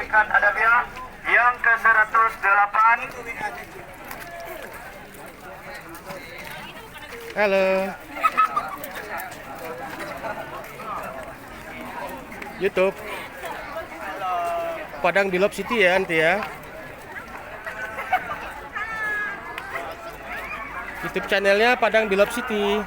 Serikat Adabiah yang ke-108. Halo. YouTube. Padang Bilop City ya nanti ya. YouTube channelnya Padang Bilop City.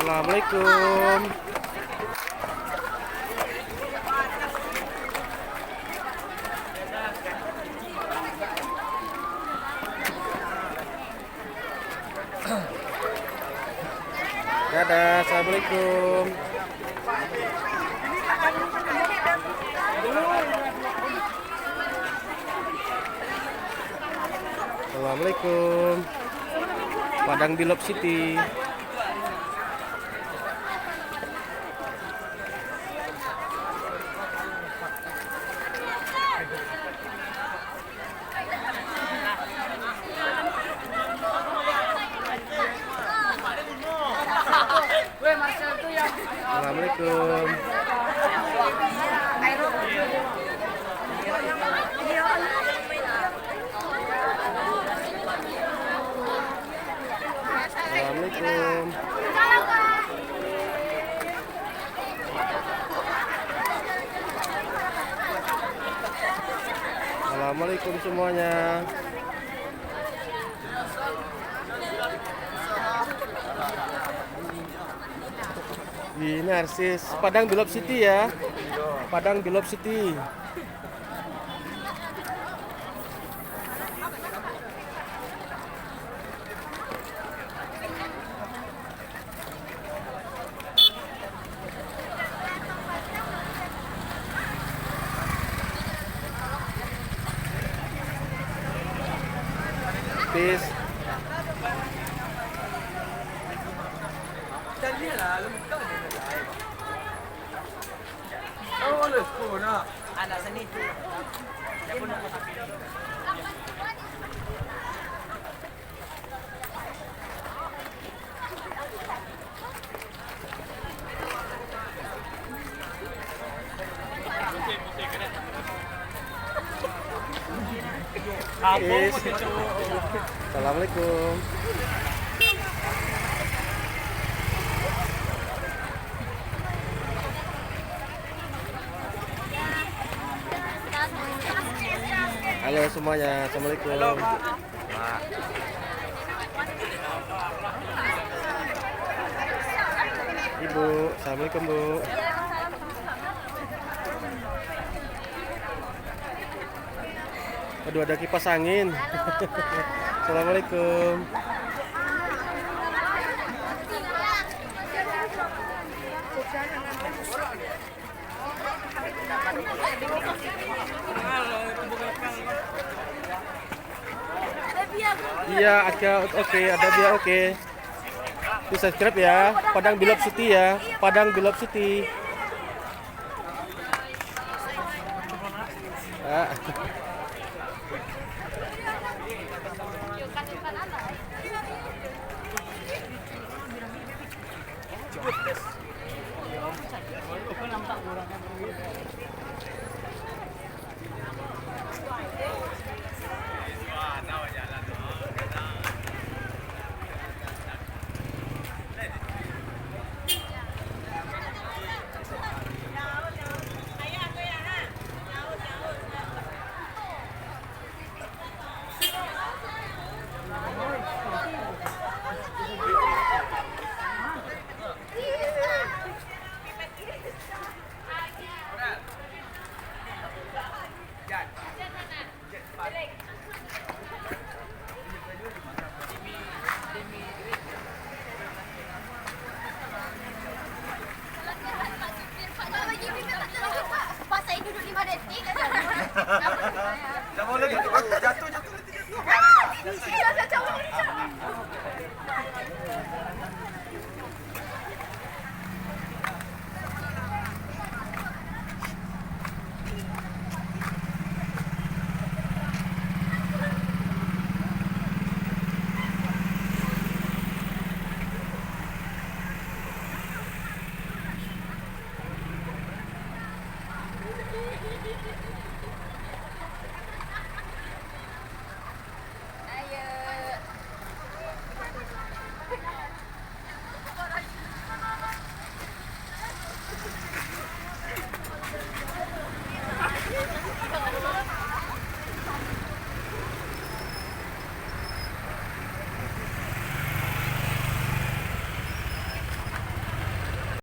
Assalamualaikum. Dadah, assalamualaikum. Assalamualaikum. Padang Bilop City. Assalamualaikum. Assalamualaikum. Assalamualaikum semuanya. Ini arsis Padang Bilop City ya. Padang Bilop City. Peace. Anak seni tu. Peace. Assalamualaikum. Halo semuanya, assalamualaikum. Halo, Pak. Ibu, assalamualaikum Bu. Aduh, ada kipas angin. Assalamualaikum. Iya, oke, ada dia oke. Di subscribe ya, Padang Bilop City ya, Padang Bilop City. Ah.